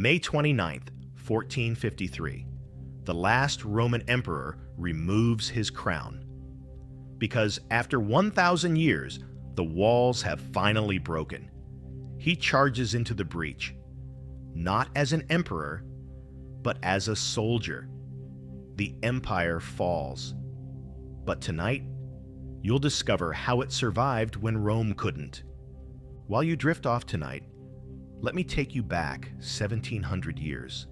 May 29th, 1453. The last Roman emperor removes his crown. Because after 1,000 years, the walls have finally broken. He charges into the breach, not as an emperor, but as a soldier. The empire falls. But tonight, you'll discover how it survived when Rome couldn't. While you drift off tonight, let me take you back 1,700 years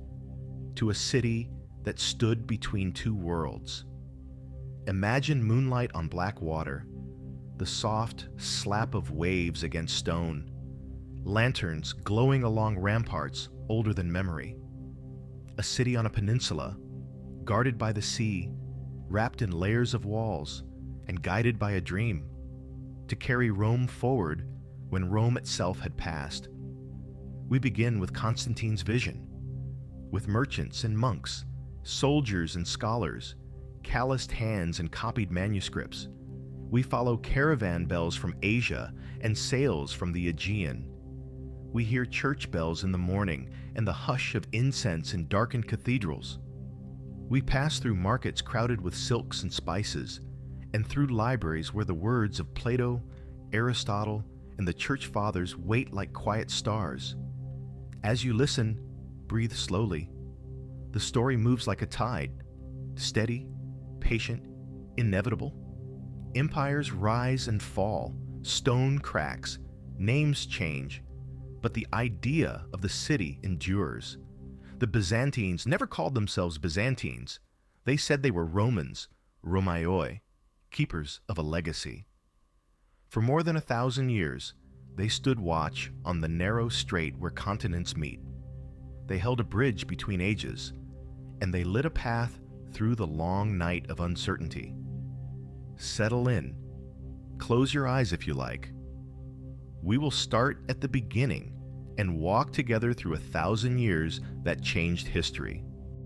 to a city that stood between two worlds. Imagine moonlight on black water, the soft slap of waves against stone, lanterns glowing along ramparts older than memory. A city on a peninsula, guarded by the sea, wrapped in layers of walls, and guided by a dream to carry Rome forward when Rome itself had passed. We begin with Constantine's vision, with merchants and monks, soldiers and scholars, calloused hands and copied manuscripts. We follow caravan bells from Asia and sails from the Aegean. We hear church bells in the morning and the hush of incense in darkened cathedrals. We pass through markets crowded with silks and spices, and through libraries where the words of Plato, Aristotle, and the church fathers wait like quiet stars. As you listen, breathe slowly. The story moves like a tide, steady, patient, inevitable. Empires rise and fall, stone cracks, names change, but the idea of the city endures. The Byzantines never called themselves Byzantines. They said they were Romans, Romaioi, keepers of a legacy. For more than 1,000 years, they stood watch on the narrow strait where continents meet. They held a bridge between ages, and they lit a path through the long night of uncertainty. Settle in. Close your eyes if you like. We will start at the beginning and walk together through 1,000 years that changed history.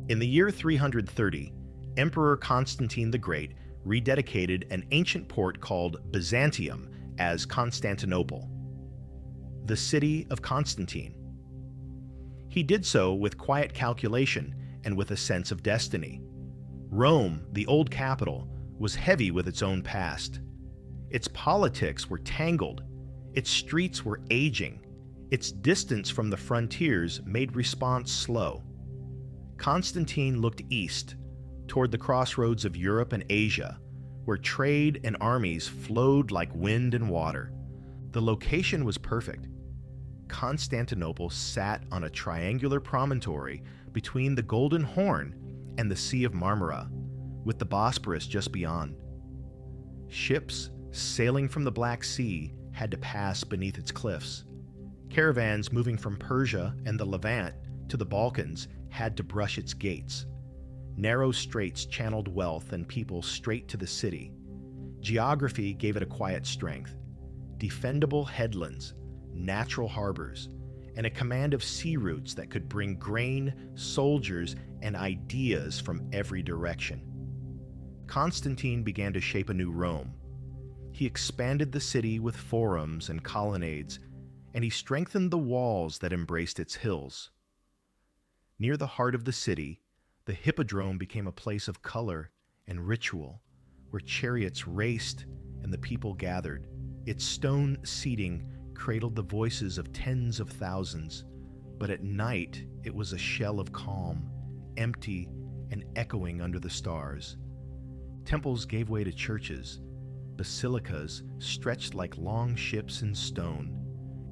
In the year 330, Emperor Constantine the Great rededicated an ancient port called Byzantium as Constantinople, the city of Constantine. He did so with quiet calculation and with a sense of destiny. Rome, the old capital, was heavy with its own past. Its politics were tangled, its streets were aging, its distance from the frontiers made response slow. Constantine looked east, toward the crossroads of Europe and Asia, where trade and armies flowed like wind and water. The location was perfect. Constantinople sat on a triangular promontory between the Golden Horn and the Sea of Marmara, with the Bosporus just beyond. Ships sailing from the Black Sea had to pass beneath its cliffs. Caravans moving from Persia and the Levant to the Balkans had to brush its gates. Narrow straits channeled wealth and people straight to the city. Geography gave it a quiet strength. Defendable headlands, natural harbors, and a command of sea routes that could bring grain, soldiers, and ideas from every direction. Constantine began to shape a new Rome. He expanded the city with forums and colonnades, and he strengthened the walls that embraced its hills. Near the heart of the city, the Hippodrome became a place of color and ritual, where chariots raced and the people gathered. Its stone seating cradled the voices of tens of thousands, but at night it was a shell of calm, empty and echoing under the stars. Temples gave way to churches, basilicas stretched like long ships in stone,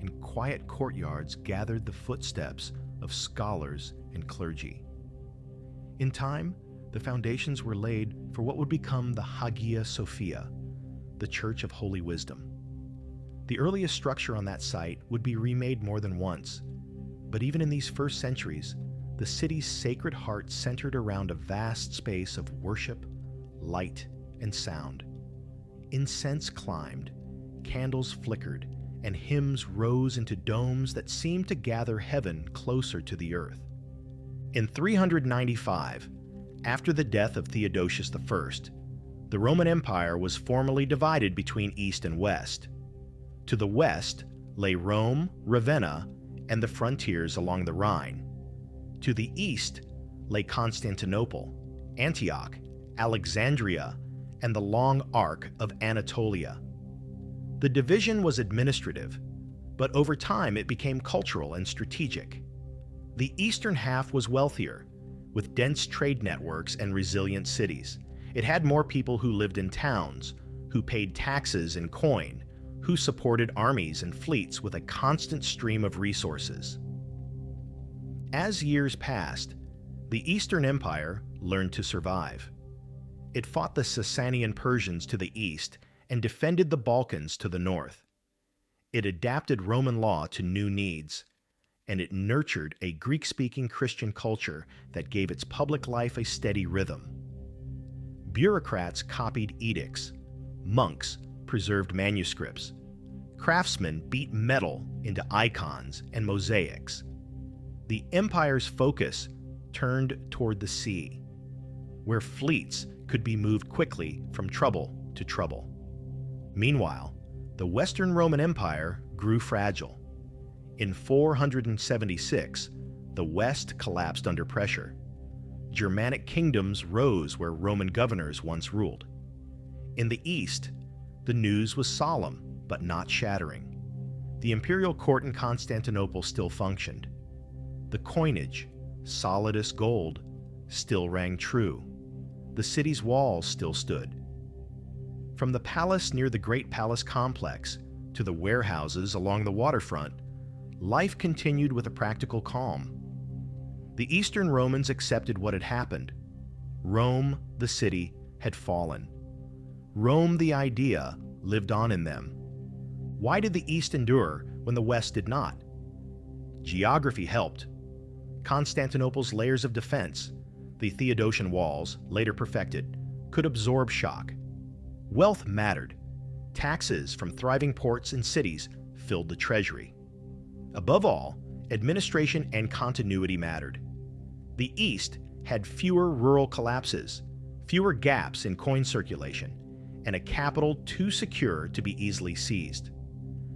and quiet courtyards gathered the footsteps of scholars and clergy. In time, the foundations were laid for what would become the Hagia Sophia, the Church of Holy Wisdom. The earliest structure on that site would be remade more than once, but even in these first centuries, the city's sacred heart centered around a vast space of worship, light, and sound. Incense climbed, candles flickered, and hymns rose into domes that seemed to gather heaven closer to the earth. In 395, after the death of Theodosius I, the Roman Empire was formally divided between East and West. To the west lay Rome, Ravenna, and the frontiers along the Rhine. To the east lay Constantinople, Antioch, Alexandria, and the long arc of Anatolia. The division was administrative, but over time it became cultural and strategic. The eastern half was wealthier, with dense trade networks and resilient cities. It had more people who lived in towns, who paid taxes in coin, who supported armies and fleets with a constant stream of resources. As years passed, the Eastern Empire learned to survive. It fought the Sasanian Persians to the east and defended the Balkans to the north. It adapted Roman law to new needs, and it nurtured a Greek-speaking Christian culture that gave its public life a steady rhythm. Bureaucrats copied edicts, monks preserved manuscripts, craftsmen beat metal into icons and mosaics. The empire's focus turned toward the sea, where fleets could be moved quickly from trouble to trouble. Meanwhile, the Western Roman Empire grew fragile. In 476, the West collapsed under pressure. Germanic kingdoms rose where Roman governors once ruled. In the East, the news was solemn but not shattering. The imperial court in Constantinople still functioned. The coinage, solidus gold, still rang true. The city's walls still stood. From the palace near the Great Palace Complex to the warehouses along the waterfront, life continued with a practical calm. The Eastern Romans accepted what had happened. Rome, the city, had fallen. Rome, the idea, lived on in them. Why did the East endure when the West did not? Geography helped. Constantinople's layers of defense, the Theodosian walls, later perfected, could absorb shock. Wealth mattered. Taxes from thriving ports and cities filled the treasury. Above all, administration and continuity mattered. The East had fewer rural collapses, fewer gaps in coin circulation, and a capital too secure to be easily seized.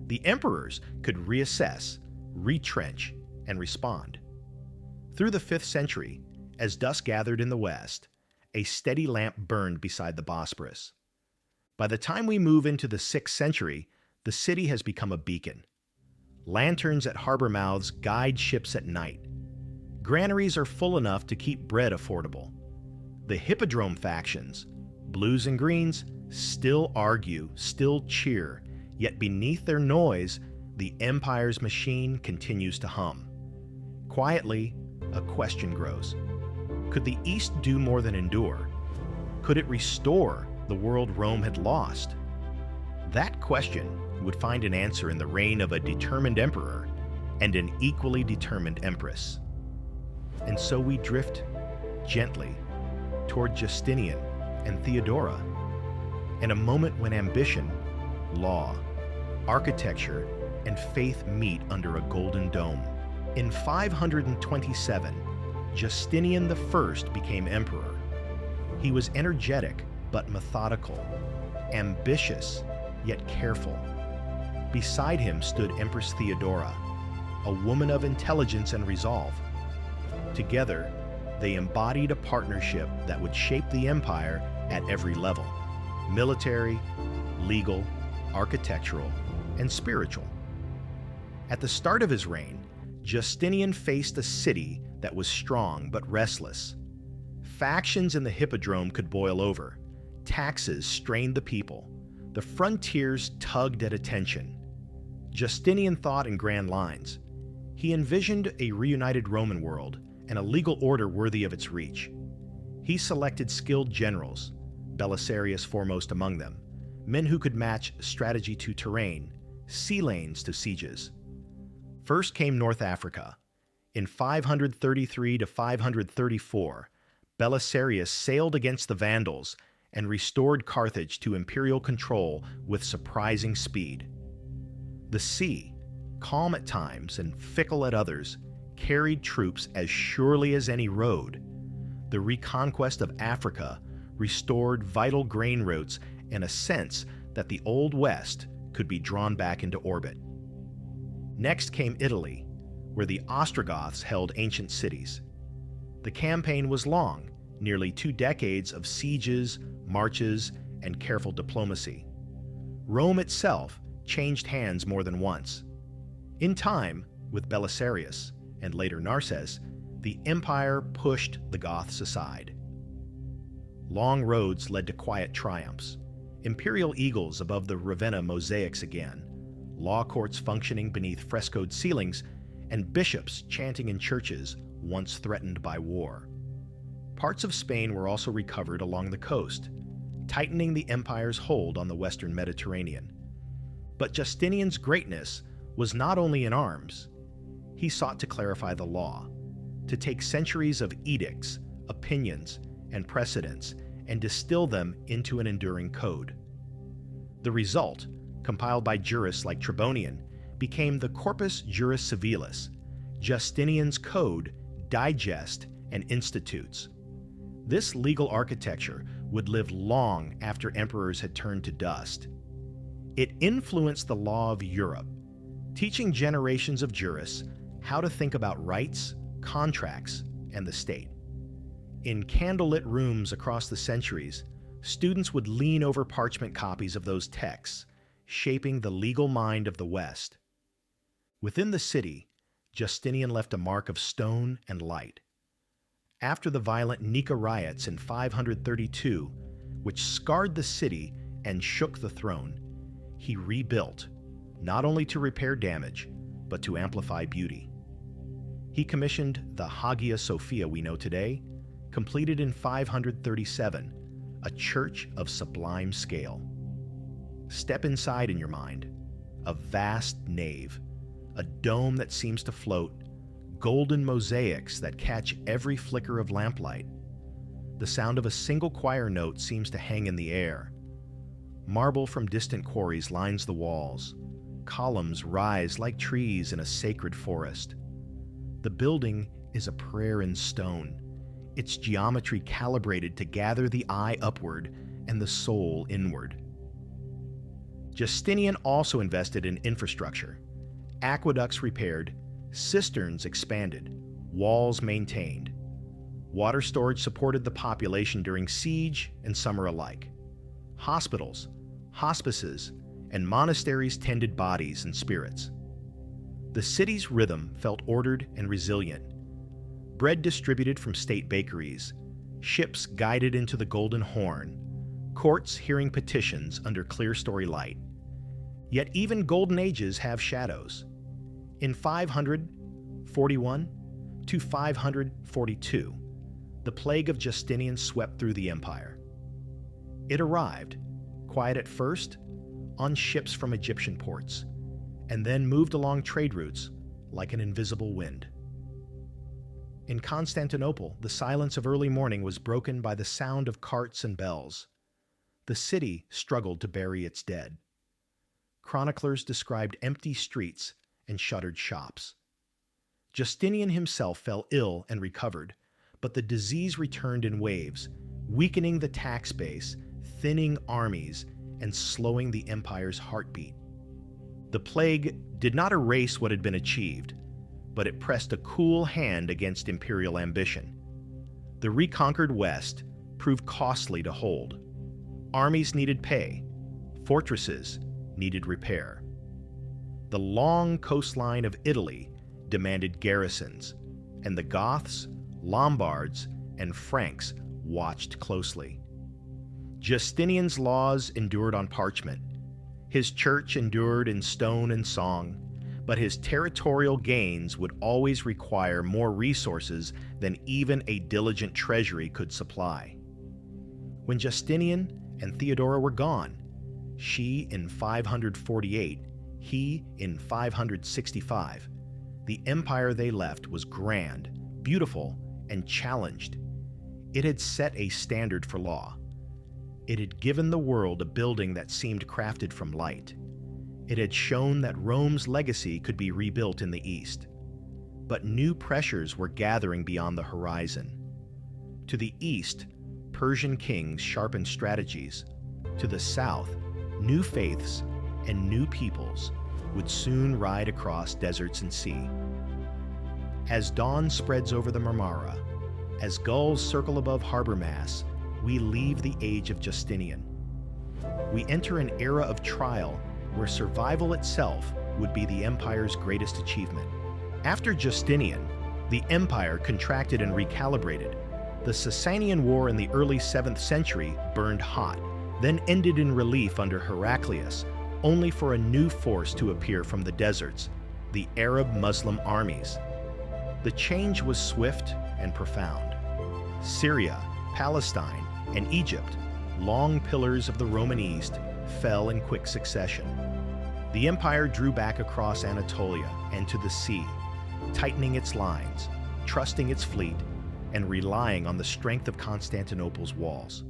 The emperors could reassess, retrench, and respond. Through the 5th century, as dusk gathered in the West, a steady lamp burned beside the Bosporus. By the time we move into the 6th century, the city has become a beacon. Lanterns at harbor mouths guide ships at night. Granaries are full enough to keep bread affordable. The hippodrome factions, blues and greens, still argue, still cheer, yet beneath their noise, the empire's machine continues to hum. Quietly, a question grows. Could the East do more than endure? Could it restore the world Rome had lost? That question would find an answer in the reign of a determined emperor and an equally determined empress. And so we drift gently toward Justinian and Theodora, in a moment when ambition, law, architecture, and faith meet under a golden dome. In 527, Justinian I became emperor. He was energetic but methodical, ambitious yet careful. Beside him stood Empress Theodora, a woman of intelligence and resolve. Together, they embodied a partnership that would shape the empire at every level: military, legal, architectural, and spiritual. At the start of his reign, Justinian faced a city that was strong but restless. Factions in the hippodrome could boil over. Taxes strained the people. The frontiers tugged at attention. Justinian thought in grand lines. He envisioned a reunited Roman world and a legal order worthy of its reach. He selected skilled generals, Belisarius foremost among them, men who could match strategy to terrain, sea lanes to sieges. First came North Africa. In 533 to 534, Belisarius sailed against the Vandals and restored Carthage to imperial control with surprising speed. The sea, calm at times and fickle at others, carried troops as surely as any road. The reconquest of Africa restored vital grain routes and a sense that the Old West could be drawn back into orbit. Next came Italy, where the Ostrogoths held ancient cities. The campaign was long, nearly 2 decades of sieges, marches, and careful diplomacy. Rome itself changed hands more than once. In time, with Belisarius, and later Narses, the empire pushed the Goths aside. Long roads led to quiet triumphs, imperial eagles above the Ravenna mosaics again, law courts functioning beneath frescoed ceilings, and bishops chanting in churches once threatened by war. Parts of Spain were also recovered along the coast, tightening the empire's hold on the western Mediterranean. But Justinian's greatness was not only in arms. He sought to clarify the law, to take centuries of edicts, opinions, and precedents and distill them into an enduring code. The result, compiled by jurists like Tribonian, became the Corpus Juris Civilis, Justinian's Code, Digest, and Institutes. This legal architecture would live long after emperors had turned to dust. It influenced the law of Europe, teaching generations of jurists how to think about rights, contracts, and the state. In candlelit rooms across the centuries, students would lean over parchment copies of those texts, shaping the legal mind of the West. Within the city, Justinian left a mark of stone and light. After the violent Nika riots in 532, which scarred the city and shook the throne, he rebuilt, not only to repair damage, but to amplify beauty. He commissioned the Hagia Sophia we know today, completed in 537, a church of sublime scale. Step inside in your mind, a vast nave, a dome that seems to float, golden mosaics that catch every flicker of lamplight. The sound of a single choir note seems to hang in the air. Marble from distant quarries lines the walls. Columns rise like trees in a sacred forest. The building is a prayer in stone, its geometry calibrated to gather the eye upward and the soul inward. Justinian also invested in infrastructure. Aqueducts repaired, cisterns expanded, walls maintained. Water storage supported the population during siege and summer alike. Hospitals, hospices, and monasteries tended bodies and spirits. The city's rhythm felt ordered and resilient. Bread distributed from state bakeries, ships guided into the Golden Horn, courts hearing petitions under clear-story light. Yet even golden ages have shadows. In 541 to 542, the plague of Justinian swept through the empire. It arrived, quiet at first, on ships from Egyptian ports, and then moved along trade routes like an invisible wind. In Constantinople, the silence of early morning was broken by the sound of carts and bells. The city struggled to bury its dead. Chroniclers described empty streets and shuttered shops. Justinian himself fell ill and recovered, but the disease returned in waves, weakening the tax base, thinning armies, and slowing the empire's heartbeat. The plague did not erase what had been achieved, but it pressed a cool hand against imperial ambition. The reconquered West proved costly to hold. Armies needed pay, fortresses needed repair. The long coastline of Italy demanded garrisons, and the Goths, Lombards, and Franks watched closely. Justinian's laws endured on parchment. His church endured in stone and song, but his territorial gains would always require more resources than even a diligent treasury could supply. When Justinian and Theodora were gone, she in 548, he in 565, the empire they left was grand, beautiful, and challenged. It had set a standard for law. It had given the world a building that seemed crafted from light. It had shown that Rome's legacy could be rebuilt in the East. But new pressures were gathering beyond the horizon. To the east, Persian kings sharpened strategies. To the south, new faiths and new peoples would soon ride across deserts and sea. As dawn spreads over the Marmara, As gulls circle above harbor masts, we leave the age of Justinian. We enter an era of trial where survival itself would be the empire's greatest achievement. After Justinian, the empire contracted and recalibrated. The Sasanian War in the early 7th century burned hot, then ended in relief under Heraclius, only for a new force to appear from the deserts, the Arab Muslim armies. The change was swift and profound. Syria, Palestine, and Egypt, long pillars of the Roman East, fell in quick succession. The empire drew back across Anatolia and to the sea, tightening its lines, trusting its fleet, and relying on the strength of Constantinople's walls.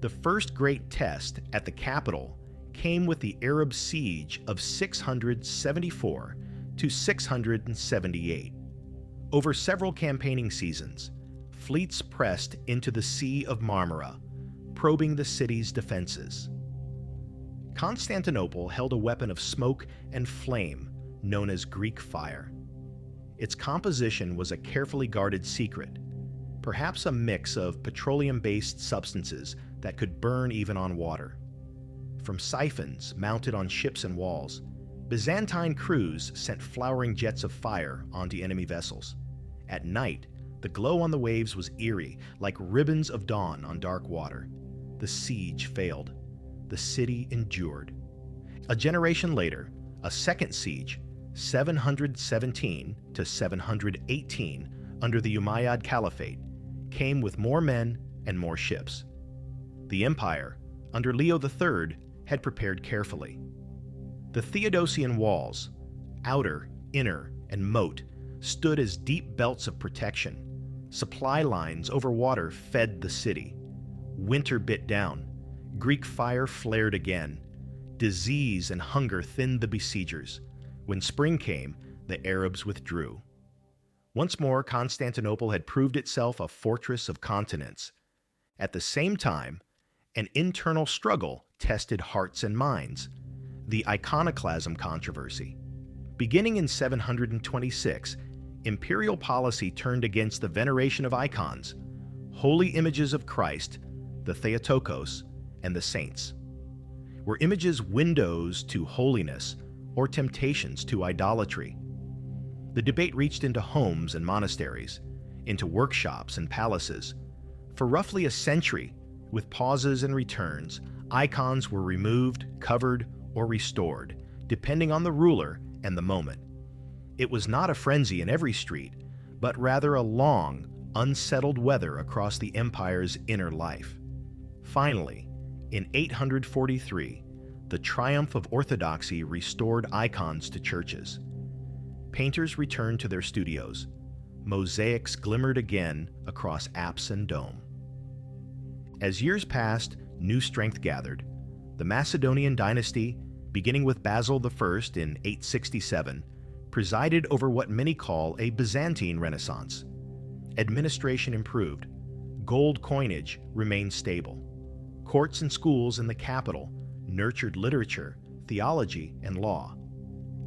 The first great test at the capital came with the Arab siege of 674 to 678. Over several campaigning seasons, fleets pressed into the Sea of Marmara, probing the city's defenses. Constantinople held a weapon of smoke and flame known as Greek fire. Its composition was a carefully guarded secret, perhaps a mix of petroleum-based substances that could burn even on water. From siphons mounted on ships and walls, Byzantine crews sent flowering jets of fire onto enemy vessels. At night, the glow on the waves was eerie, like ribbons of dawn on dark water. The siege failed. The city endured. A generation later, a second siege, 717 to 718, under the Umayyad Caliphate, came with more men and more ships. The empire, under Leo III, had prepared carefully. The Theodosian walls, outer, inner, and moat, stood as deep belts of protection. Supply lines over water fed the city. Winter bit down. Greek fire flared again. Disease and hunger thinned the besiegers. When spring came, the Arabs withdrew. Once more, Constantinople had proved itself a fortress of continents. At the same time, an internal struggle tested hearts and minds, the iconoclasm controversy. Beginning in 726, imperial policy turned against the veneration of icons, holy images of Christ, the Theotokos, and the saints. Were images windows to holiness or temptations to idolatry? The debate reached into homes and monasteries, into workshops and palaces. For roughly a century, with pauses and returns, icons were removed, covered, or restored, depending on the ruler and the moment. It was not a frenzy in every street, but rather a long, unsettled weather across the empire's inner life. Finally, in 843, the triumph of orthodoxy restored icons to churches. Painters returned to their studios. Mosaics glimmered again across apse and dome. As years passed, new strength gathered. The Macedonian dynasty, beginning with Basil I in 867, presided over what many call a Byzantine Renaissance. Administration improved. Gold coinage remained stable. Courts and schools in the capital nurtured literature, theology, and law.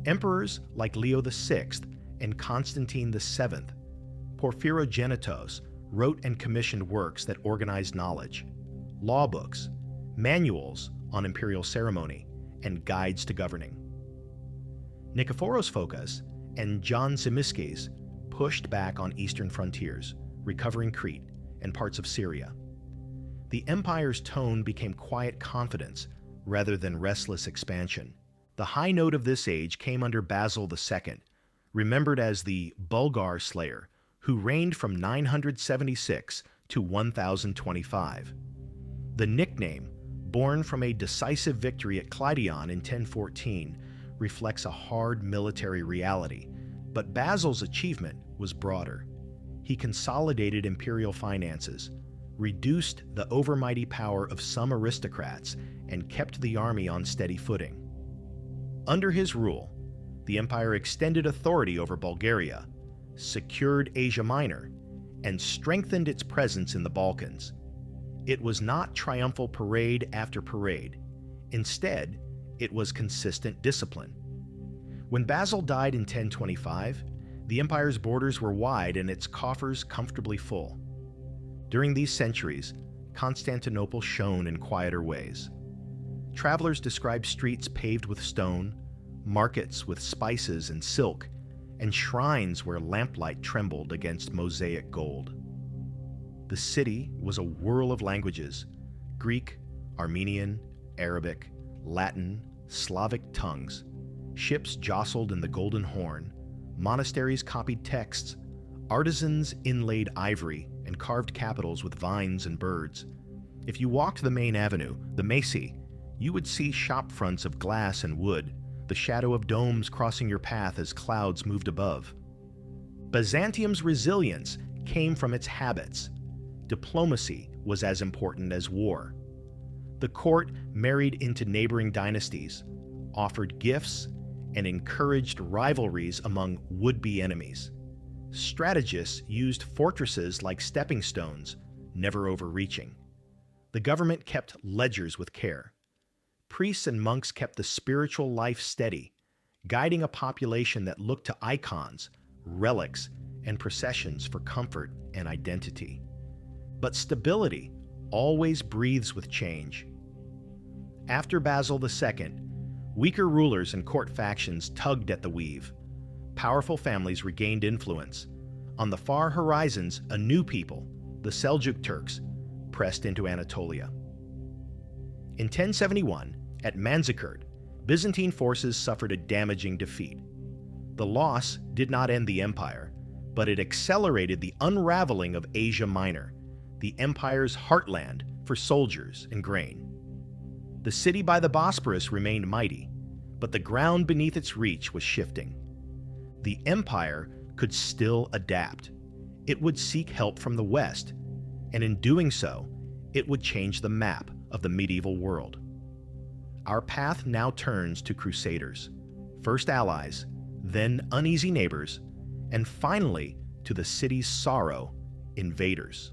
Emperors like Leo VI and Constantine VII, Porphyrogenitos, wrote and commissioned works that organized knowledge, law books, manuals on imperial ceremony, and guides to governing. Nikephoros Phokas and John Zimisces pushed back on eastern frontiers, recovering Crete and parts of Syria. The empire's tone became quiet confidence rather than restless expansion. The high note of this age came under Basil II, remembered as the Bulgar Slayer, who reigned from 976 to 1025. The nickname, born from a decisive victory at Clydion in 1014, reflects a hard military reality, but Basil's achievement was broader. He consolidated imperial finances, reduced the overmighty power of some aristocrats, and kept the army on steady footing. Under his rule, the empire extended authority over Bulgaria, secured Asia Minor, and strengthened its presence in the Balkans. It was not triumphal parade after parade. Instead, it was consistent discipline. When Basil died in 1025, the empire's borders were wide and its coffers comfortably full. During these centuries, Constantinople shone in quieter ways. Travelers describe streets paved with stone, markets with spices and silk, and shrines where lamplight trembled against mosaic gold. The city was a whirl of languages: Greek, Armenian, Arabic, Latin, Slavic tongues. Ships jostled in the Golden Horn, monasteries copied texts, artisans inlaid ivory and carved capitals with vines and birds. If you walked the main avenue, the Macy, you would see shop fronts of glass and wood, the shadow of domes crossing your path as clouds moved above. Byzantium's resilience came from its habits. Diplomacy was as important as war. The court married into neighboring dynasties, offered gifts, and encouraged rivalries among would-be enemies. Strategists used fortresses like stepping stones, never overreaching. The government kept ledgers with care. Priests and monks kept the spiritual life steady, guiding a population that looked to icons, relics, and processions for comfort and identity. But stability always breathes with change. After Basil II, weaker rulers and court factions tugged at the weave. Powerful families regained influence. On the far horizons, a new people, the Seljuk Turks, pressed into Anatolia. In 1071, at Manzikert, Byzantine forces suffered a damaging defeat. The loss did not end the empire, but it accelerated the unraveling of Asia Minor, the empire's heartland for soldiers and grain. The city by the Bosporus remained mighty, but the ground beneath its reach was shifting. The empire could still adapt. It would seek help from the West, and in doing so, it would change the map of the medieval world. Our path now turns to crusaders, first allies, then uneasy neighbors, and finally to the city's sorrow, invaders.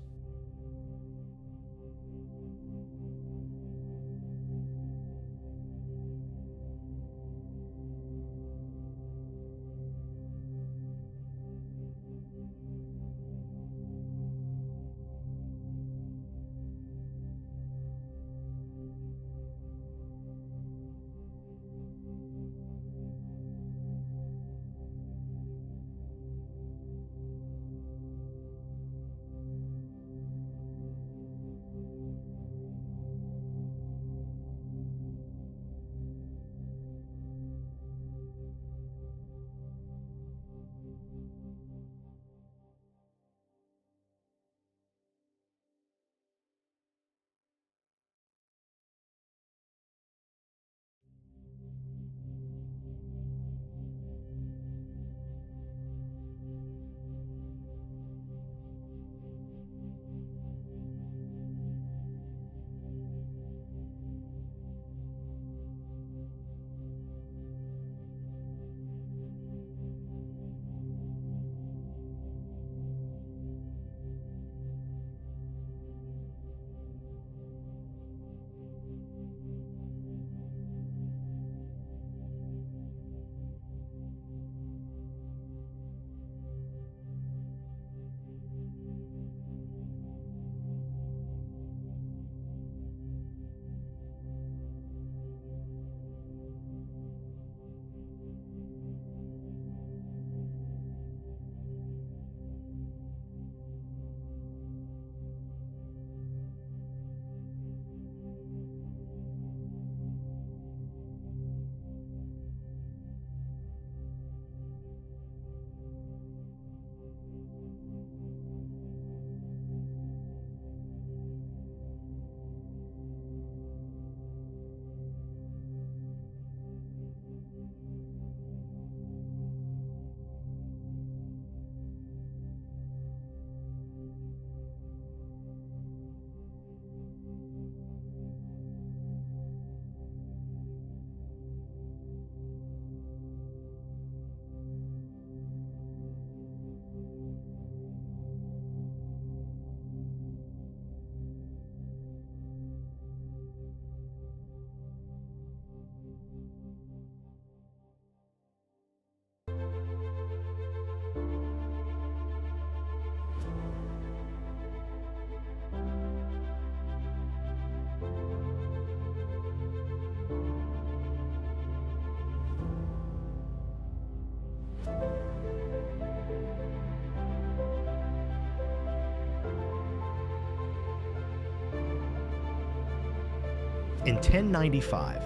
In 1095,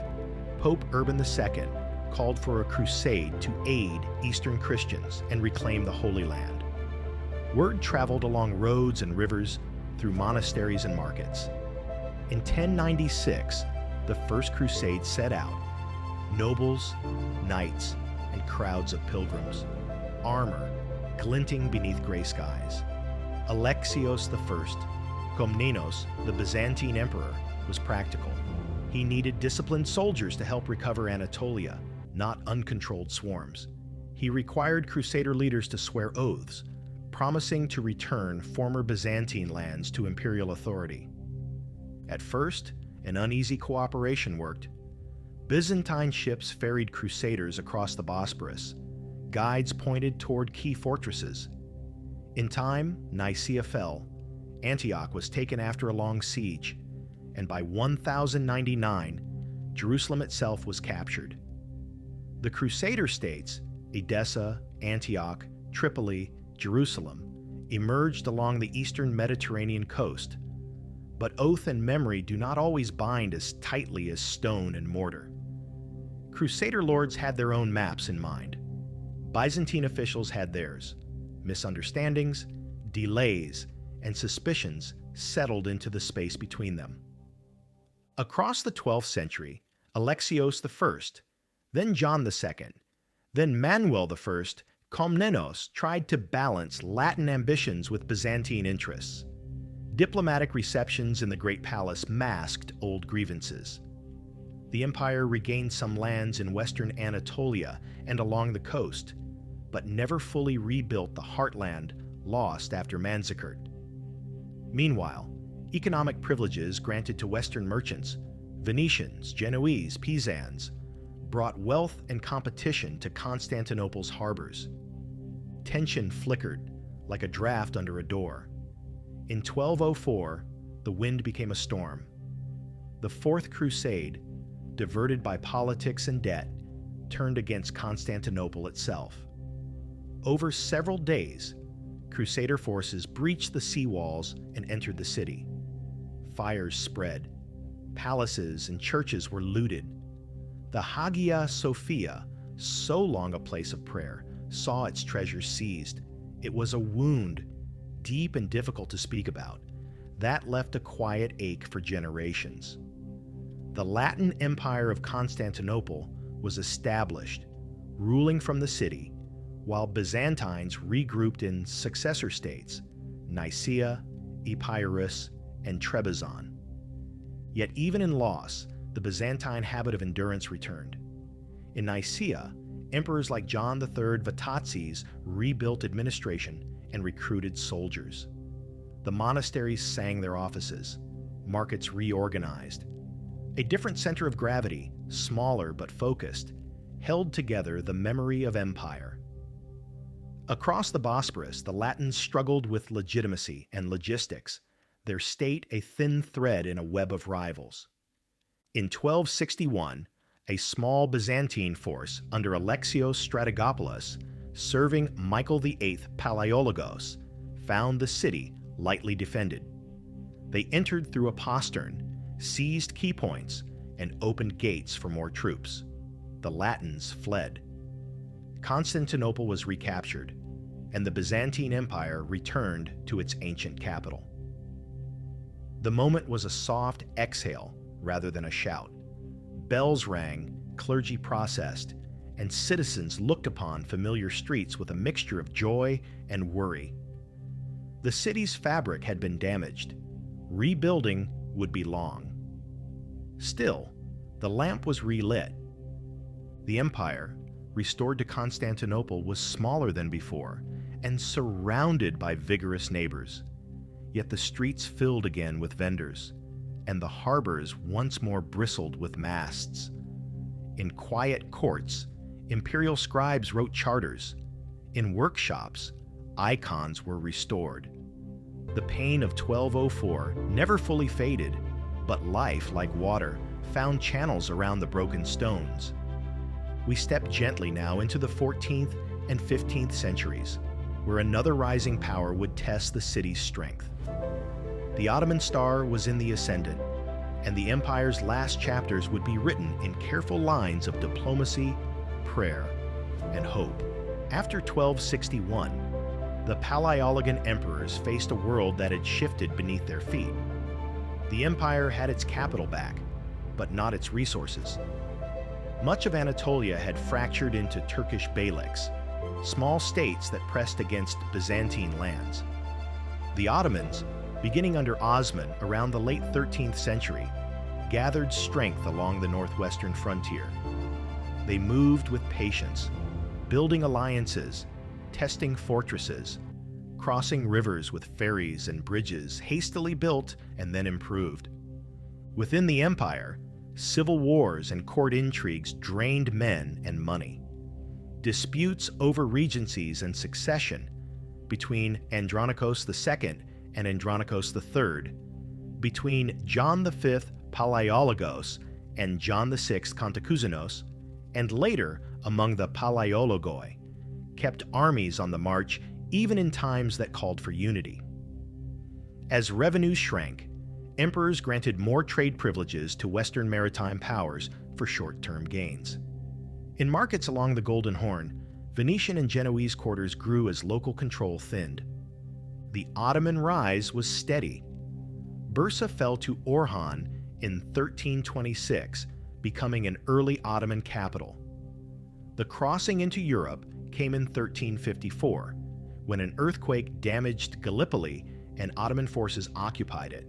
Pope Urban II called for a crusade to aid Eastern Christians and reclaim the Holy Land. Word traveled along roads and rivers, through monasteries and markets. In 1096, the First Crusade set out. Nobles, knights, and crowds of pilgrims, armor glinting beneath gray skies. Alexios I, Komnenos, the Byzantine Emperor, was practical. He needed disciplined soldiers to help recover Anatolia, not uncontrolled swarms. He required crusader leaders to swear oaths, promising to return former Byzantine lands to imperial authority. At first, an uneasy cooperation worked. Byzantine ships ferried crusaders across the Bosporus. Guides pointed toward key fortresses. In time, Nicaea fell. Antioch was taken after a long siege, and by 1099, Jerusalem itself was captured. The Crusader states, Edessa, Antioch, Tripoli, Jerusalem, emerged along the eastern Mediterranean coast, but oath and memory do not always bind as tightly as stone and mortar. Crusader lords had their own maps in mind. Byzantine officials had theirs. Misunderstandings, delays, and suspicions settled into the space between them. Across the 12th century, Alexios I, then John II, then Manuel I, Komnenos tried to balance Latin ambitions with Byzantine interests. Diplomatic receptions in the Great Palace masked old grievances. The empire regained some lands in western Anatolia and along the coast, but never fully rebuilt the heartland lost after Manzikert. Meanwhile, economic privileges granted to Western merchants, Venetians, Genoese, Pisans, brought wealth and competition to Constantinople's harbors. Tension flickered like a draft under a door. In 1204, the wind became a storm. The Fourth Crusade, diverted by politics and debt, turned against Constantinople itself. Over several days, Crusader forces breached the seawalls and entered the city. Fires spread. Palaces and churches were looted. The Hagia Sophia, so long a place of prayer, saw its treasures seized. It was a wound, deep and difficult to speak about, that left a quiet ache for generations. The Latin Empire of Constantinople was established, ruling from the city, while Byzantines regrouped in successor states, Nicaea, Epirus, and Trebizond. Yet even in loss, the Byzantine habit of endurance returned. In Nicaea, emperors like John III Vatatzes rebuilt administration and recruited soldiers. The monasteries sang their offices. Markets reorganized. A different center of gravity, smaller but focused, held together the memory of empire. Across the Bosporus, the Latins struggled with legitimacy and logistics, their state a thin thread in a web of rivals. In 1261, a small Byzantine force under Alexios Strategopoulos, serving Michael VIII Palaiologos, found the city lightly defended. They entered through a postern, seized key points, and opened gates for more troops. The Latins fled. Constantinople was recaptured, and the Byzantine Empire returned to its ancient capital. The moment was a soft exhale rather than a shout. Bells rang, clergy processed, and citizens looked upon familiar streets with a mixture of joy and worry. The city's fabric had been damaged. Rebuilding would be long. Still, the lamp was relit. The empire, restored to Constantinople, was smaller than before and surrounded by vigorous neighbors. Yet the streets filled again with vendors, and the harbors once more bristled with masts. In quiet courts, imperial scribes wrote charters. In workshops, icons were restored. The pain of 1204 never fully faded, but life, like water, found channels around the broken stones. We step gently now into the 14th and 15th centuries, where another rising power would test the city's strength. The Ottoman star was in the ascendant. and the empire's last chapters would be written in careful lines of diplomacy, prayer, and hope. After 1261, the Palaeologan emperors faced a world that had shifted beneath their feet. The empire had its capital back, but not its resources. Much of Anatolia had fractured into Turkish beyliks, small states that pressed against Byzantine lands. The Ottomans, beginning under Osman around the late 13th century, gathered strength along the northwestern frontier. They moved with patience, building alliances, testing fortresses, crossing rivers with ferries and bridges hastily built and then improved. Within the empire, civil wars and court intrigues drained men and money. Disputes over regencies and succession between Andronikos II and Andronikos III, between John V Palaiologos and John VI Cantacuzenos, and later among the Palaiologoi, kept armies on the march even in times that called for unity. As revenues shrank, emperors granted more trade privileges to Western maritime powers for short-term gains. In markets along the Golden Horn, Venetian and Genoese quarters grew as local control thinned. The Ottoman rise was steady. Bursa fell to Orhan in 1326, becoming an early Ottoman capital. The crossing into Europe came in 1354, when an earthquake damaged Gallipoli and Ottoman forces occupied it.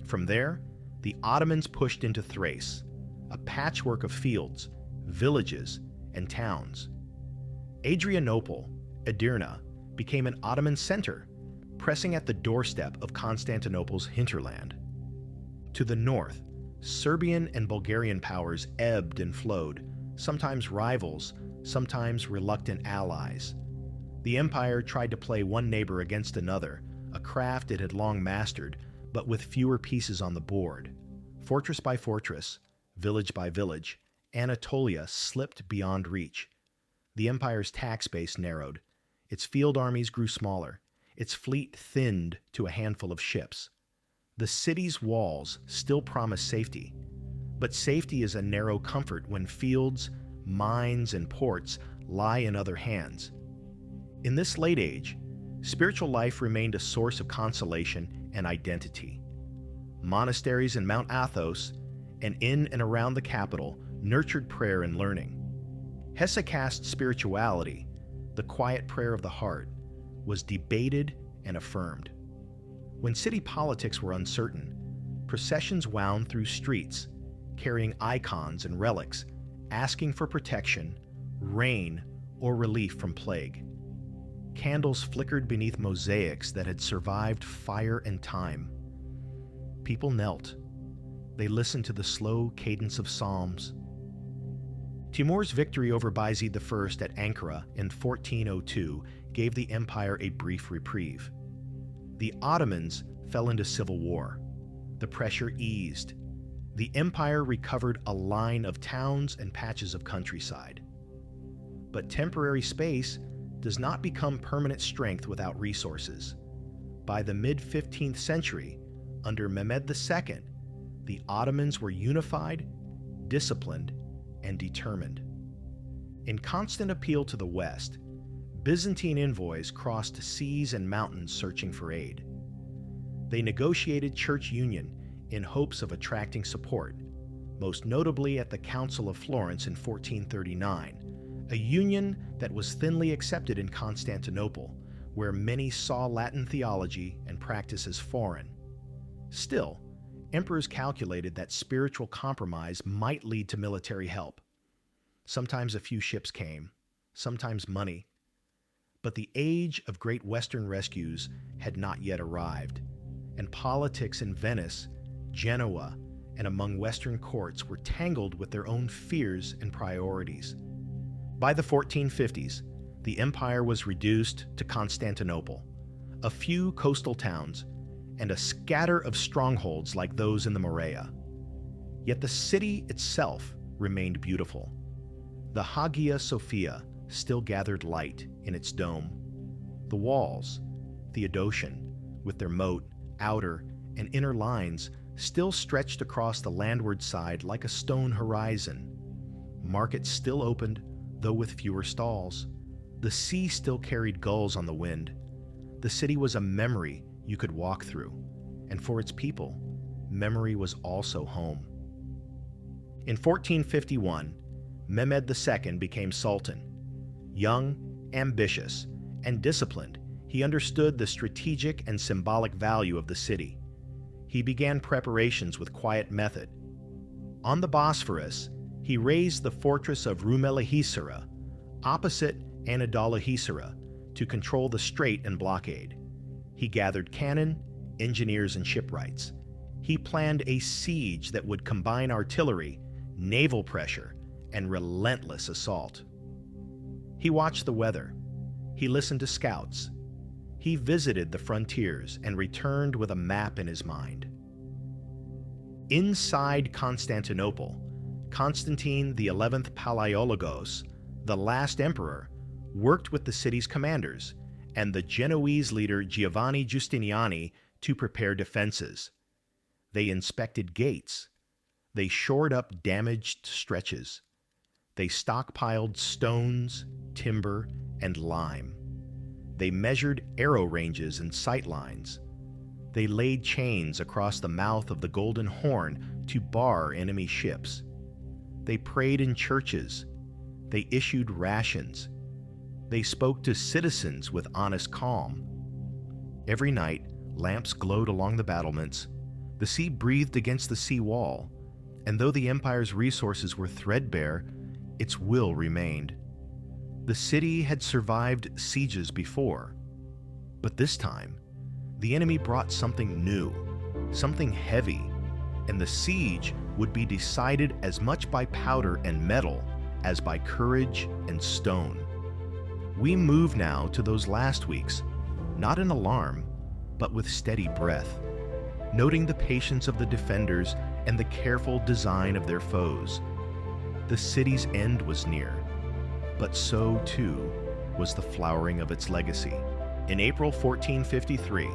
From there, the Ottomans pushed into Thrace, a patchwork of fields, villages, and towns. Adrianople, Edirne, became an Ottoman center, pressing at the doorstep of Constantinople's hinterland. To the north, Serbian and Bulgarian powers ebbed and flowed, sometimes rivals, sometimes reluctant allies. The empire tried to play one neighbor against another, a craft it had long mastered, but with fewer pieces on the board. Fortress by fortress, village by village, Anatolia slipped beyond reach. The empire's tax base narrowed. Its field armies grew smaller. Its fleet thinned to a handful of ships. The city's walls still promise safety, but safety is a narrow comfort when fields, mines, and ports lie in other hands. In this late age, spiritual life remained a source of consolation and identity. Monasteries in Mount Athos and in and around the capital nurtured prayer and learning. Hesychast spirituality, the quiet prayer of the heart, was debated and affirmed. When city politics were uncertain, processions wound through streets, carrying icons and relics, asking for protection, rain, or relief from plague. Candles flickered beneath mosaics that had survived fire and time. People knelt. They listened to the slow cadence of psalms. Timur's victory over Bayezid I at Ankara in 1402 gave the empire a brief reprieve. The Ottomans fell into civil war. The pressure eased. The empire recovered a line of towns and patches of countryside. But temporary space does not become permanent strength without resources. By the mid-15th century, under Mehmed II, the Ottomans were unified, disciplined, and determined. In constant appeal to the West, Byzantine envoys crossed seas and mountains searching for aid. They negotiated church union in hopes of attracting support, most notably at the Council of Florence in 1439, a union that was thinly accepted in Constantinople, where many saw Latin theology and practice as foreign. Still, emperors calculated that spiritual compromise might lead to military help. Sometimes a few ships came, sometimes money. But the age of great Western rescues had not yet arrived, and politics in Venice, Genoa, and among Western courts were tangled with their own fears and priorities. By the 1450s, the empire was reduced to Constantinople, a few coastal towns, and a scatter of strongholds like those in the Morea. Yet the city itself remained beautiful. The Hagia Sophia still gathered light in its dome. The walls, Theodosian, with their moat, outer, and inner lines, still stretched across the landward side like a stone horizon. Markets still opened, though with fewer stalls. The sea still carried gulls on the wind. The city was a memory you could walk through, and for its people, memory was also home. In 1451, Mehmed II became Sultan. Young, ambitious, and disciplined, he understood the strategic and symbolic value of the city. He began preparations with quiet method. On the Bosphorus, he raised the fortress of Rumelihisara, opposite Anadoluhisara, to control the strait and blockade. He gathered cannon, engineers, and shipwrights. He planned a siege that would combine artillery, naval pressure, and relentless assault. He watched the weather. He listened to scouts. He visited the frontiers and returned with a map in his mind. Inside Constantinople, Constantine XI Palaiologos, the last emperor, worked with the city's commanders and the Genoese leader Giovanni Justiniani to prepare defenses. They inspected gates. They shored up damaged stretches. They stockpiled stones, timber, and lime. They measured arrow ranges and sight lines. They laid chains across the mouth of the Golden Horn to bar enemy ships. They prayed in churches. They issued rations. They spoke to citizens with honest calm. Every night, lamps glowed along the battlements. The sea breathed against the sea wall, and though the empire's resources were threadbare, its will remained. The city had survived sieges before, but this time, the enemy brought something new, something heavy, and the siege would be decided as much by powder and metal as by courage and stone. We move now to those last weeks, not in alarm, but with steady breath, noting the patience of the defenders and the careful design of their foes. The city's end was near, but so too was the flowering of its legacy. In April 1453,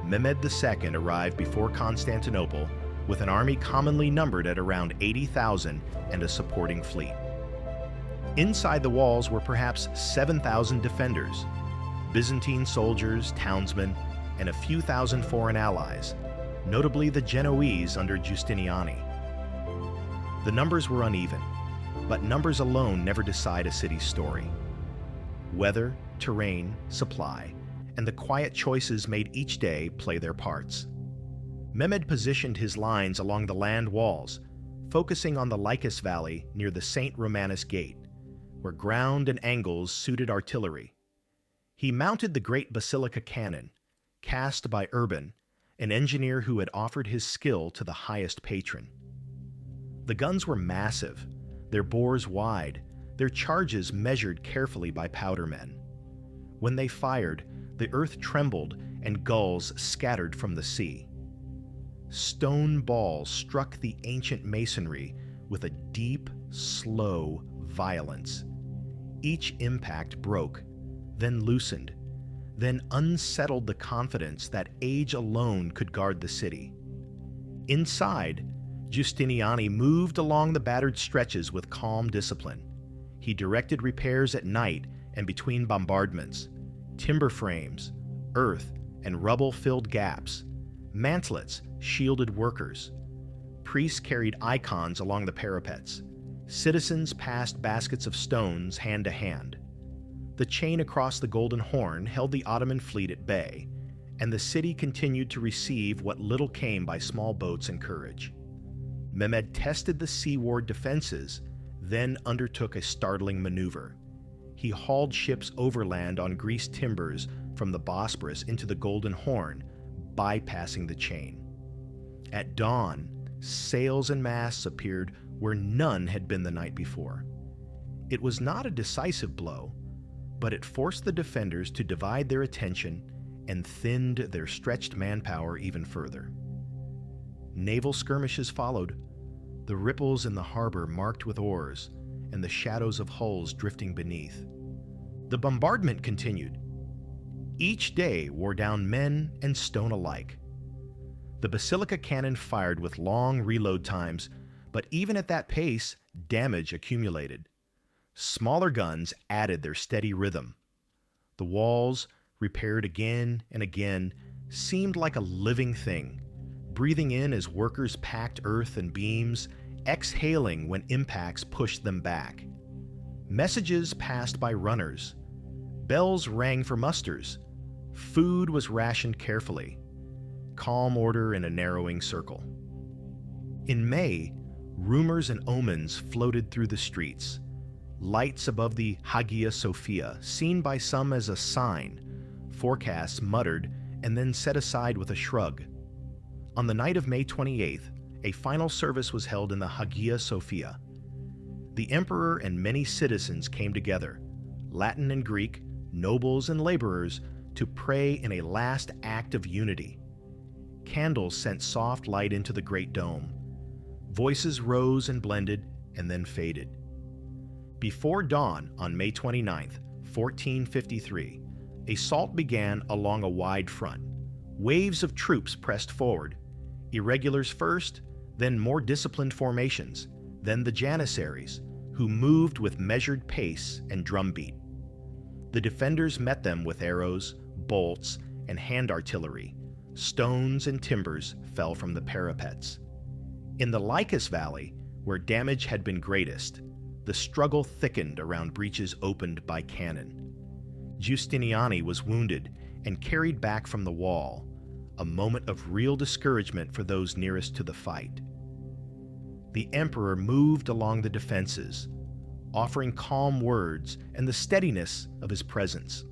Mehmed II arrived before Constantinople with an army commonly numbered at around 80,000 and a supporting fleet. Inside the walls were perhaps 7,000 defenders, Byzantine soldiers, townsmen, and a few thousand foreign allies, notably the Genoese under Justiniani. The numbers were uneven, but numbers alone never decide a city's story. Weather, terrain, supply, and the quiet choices made each day play their parts. Mehmed positioned his lines along the land walls, focusing on the Lycus Valley near the St. Romanus Gate, where ground and angles suited artillery. He mounted the great basilica cannon, cast by Urban, an engineer who had offered his skill to the highest patron. The guns were massive, their bores wide, their charges measured carefully by powdermen. When they fired, the earth trembled and gulls scattered from the sea. Stone balls struck the ancient masonry with a deep, slow violence. Each impact broke, then loosened, then unsettled the confidence that age alone could guard the city. Inside, Justiniani moved along the battered stretches with calm discipline. He directed repairs at night and between bombardments. Timber frames, earth, and rubble filled gaps. Mantlets shielded workers. Priests carried icons along the parapets. Citizens passed baskets of stones hand to hand. The chain across the Golden Horn held the Ottoman fleet at bay, and the city continued to receive what little came by small boats and courage. Mehmed tested the seaward defenses, then undertook a startling maneuver. He hauled ships overland on greased timbers from the Bosporus into the Golden Horn, bypassing the chain. At dawn, sails and masts appeared where none had been the night before. It was not a decisive blow, but it forced the defenders to divide their attention and thinned their stretched manpower even further. Naval skirmishes followed, the ripples in the harbor marked with oars and the shadows of hulls drifting beneath. The bombardment continued. Each day wore down men and stone alike. The basilica cannon fired with long reload times, but even at that pace, damage accumulated. Smaller guns added their steady rhythm. The walls, repaired again and again, seemed like a living thing, breathing in as workers packed earth and beams, exhaling when impacts pushed them back. Messages passed by runners. Bells rang for musters. Food was rationed carefully. Calm order in a narrowing circle. In May, rumors and omens floated through the streets. Lights above the Hagia Sophia, seen by some as a sign, forecasts muttered and then set aside with a shrug. On the night of May 28th, a final service was held in the Hagia Sophia. The emperor and many citizens came together, Latin and Greek, nobles and laborers, to pray in a last act of unity. Candles sent soft light into the great dome. Voices rose and blended and then faded. Before dawn on May 29th, 1453, assault began along a wide front. Waves of troops pressed forward, irregulars first, then more disciplined formations, then the Janissaries, who moved with measured pace and drumbeat. The defenders met them with arrows, bolts, and hand artillery. Stones and timbers fell from the parapets. In the Lycus Valley, where damage had been greatest, the struggle thickened around breaches opened by cannon. Justinian was wounded and carried back from the wall, a moment of real discouragement for those nearest to the fight. The emperor moved along the defenses, offering calm words and the steadiness of his presence.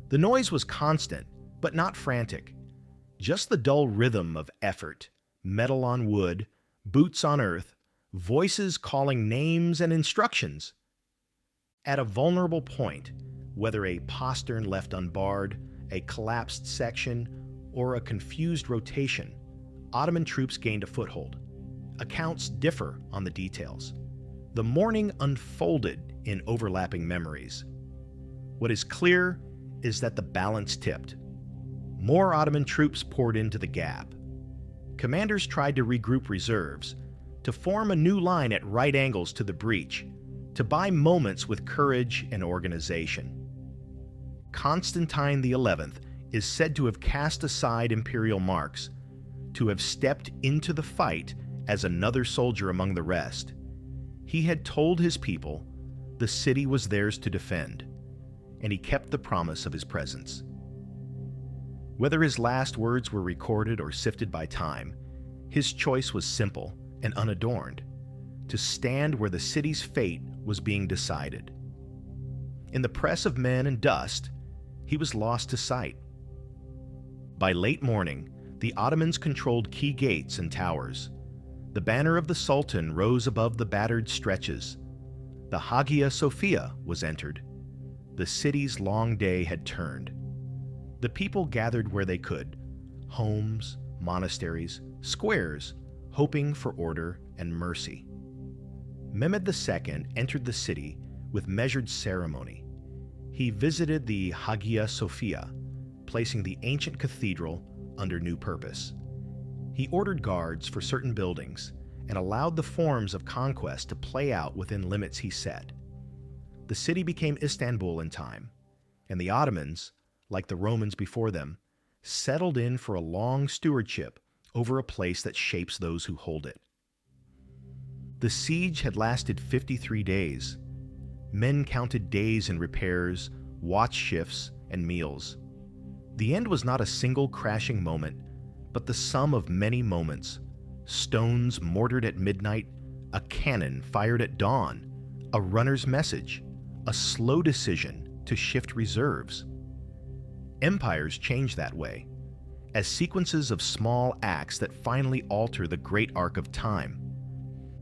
The noise was constant, but not frantic, just the dull rhythm of effort, metal on wood, boots on earth, voices calling names and instructions. At a vulnerable point, whether a postern left unbarred, a collapsed section, or a confused rotation, Ottoman troops gained a foothold. Accounts differ on the details. The morning unfolded in overlapping memories. What is clear is that the balance tipped. More Ottoman troops poured into the gap. Commanders tried to regroup reserves, to form a new line at right angles to the breach, to buy moments with courage and organization. Constantine XI is said to have cast aside imperial marks, to have stepped into the fight as another soldier among the rest. He had told his people the city was theirs to defend, and he kept the promise of his presence. Whether his last words were recorded or sifted by time, his choice was simple and unadorned: to stand where the city's fate was being decided. In the press of men and dust, he was lost to sight. By late morning, the Ottomans controlled key gates and towers. The banner of the Sultan rose above the battered stretches. The Hagia Sophia was entered. The city's long day had turned. The people gathered where they could: homes, monasteries, squares, hoping for order and mercy. Mehmed II entered the city with measured ceremony. He visited the Hagia Sophia, placing the ancient cathedral under new purpose. He ordered guards for certain buildings and allowed the forms of conquest to play out within limits he set. The city became Istanbul in time, and the Ottomans, like the Romans before them, settled in for a long stewardship over a place that shapes those who hold it. The siege had lasted 53 days. Men counted days in repairs, watch shifts, and meals. The end was not a single crashing moment, but the sum of many moments: stones mortared at midnight, a cannon fired at dawn, a runner's message, a slow decision to shift reserves. Empires change that way, as sequences of small acts that finally alter the great arc of time.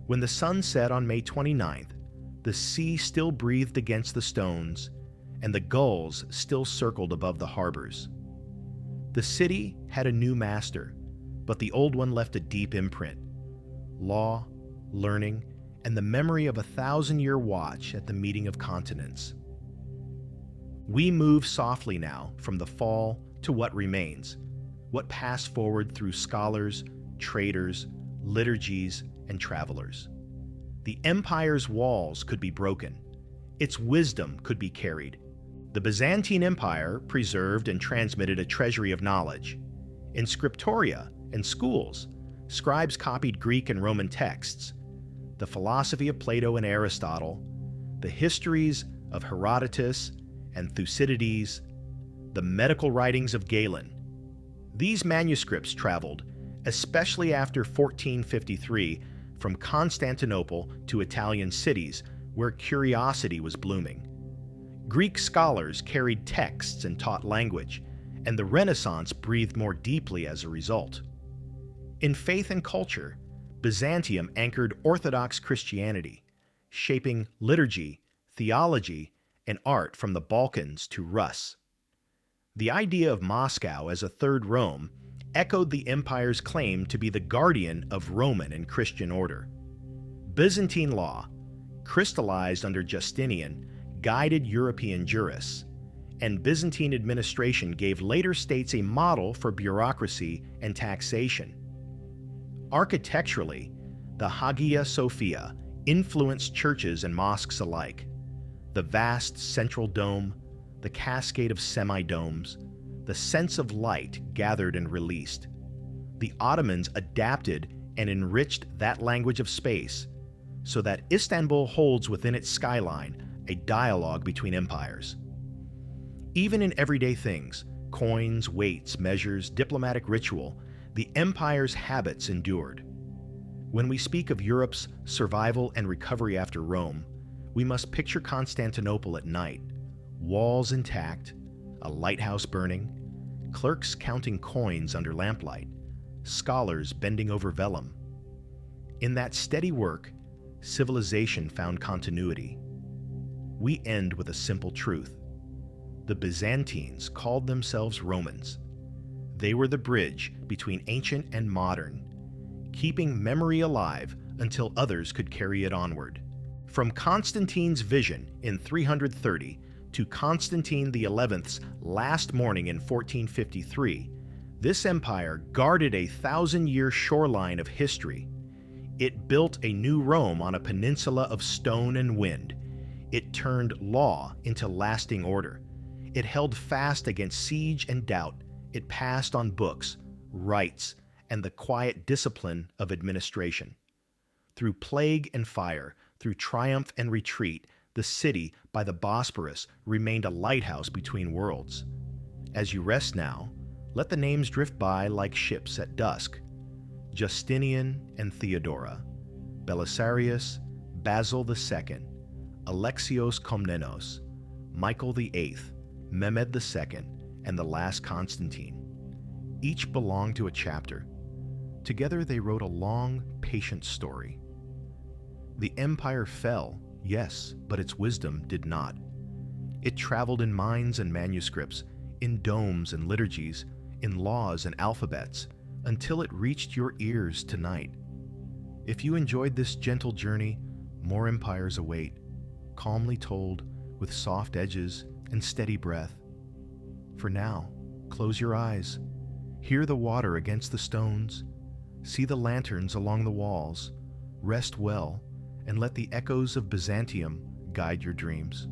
When the sun set on May 29th, the sea still breathed against the stones, and the gulls still circled above the harbors. The city had a new master, but the old one left a deep imprint: law, learning, and the memory of a 1,000-year watch at the meeting of continents. We move softly now from the fall to what remains, what passed forward through scholars, traders, liturgies, and travelers. The empire's walls could be broken. Its wisdom could be carried. The Byzantine Empire preserved and transmitted a treasury of knowledge. In scriptoria and schools, scribes copied Greek and Roman texts, the philosophy of Plato and Aristotle, the histories of Herodotus and Thucydides, the medical writings of Galen. These manuscripts traveled, especially after 1453, from Constantinople to Italian cities where curiosity was blooming. Greek scholars carried texts and taught language, and the Renaissance breathed more deeply as a result. In faith and culture, Byzantium anchored Orthodox Christianity, shaping liturgy, theology, and art from the Balkans to Rus. The idea of Moscow as a third Rome echoed the empire's claim to be the guardian of Roman and Christian order. Byzantine law, crystallized under Justinian, guided European jurists, and Byzantine administration gave later states a model for bureaucracy and taxation. Architecturally, the Hagia Sophia influenced churches and mosques alike. The vast central dome, the cascade of semi-domes, the sense of light gathered and released. The Ottomans adapted and enriched that language of space so that Istanbul holds within its skyline a dialogue between empires. Even in everyday things, coins, weights, measures, diplomatic ritual, the empire's habits endured. When we speak of Europe's survival and recovery after Rome, we must picture Constantinople at night, walls intact, a lighthouse burning, clerks counting coins under lamplight, scholars bending over vellum. In that steady work, civilization found continuity. We end with a simple truth. The Byzantines called themselves Romans. They were the bridge between ancient and modern, keeping memory alive until others could carry it onward. From Constantine's vision in 330 to Constantine XI's last morning in 1453, this empire guarded a 1,000-year shoreline of history. It built a new Rome on a peninsula of stone and wind. It turned law into lasting order. It held fast against siege and doubt. It passed on books, rites, and the quiet discipline of administration. Through plague and fire, through triumph and retreat, the city by the Bosporus remained a lighthouse between worlds. As you rest now, let the names drift by like ships at dusk. Justinian and Theodora, Belisarius, Basil II, Alexios Komnenos, Michael VIII, Mehmed II, and the last Constantine. Each belonged to a chapter. Together they wrote a long, patient story. The empire fell, yes, but its wisdom did not. It traveled in minds and manuscripts, in domes and liturgies, in laws and alphabets, until it reached your ears tonight. If you enjoyed this gentle journey, more empires await, calmly told, with soft edges and steady breath. For now, close your eyes, hear the water against the stones, see the lanterns along the walls, rest well, and let the echoes of Byzantium guide your dreams.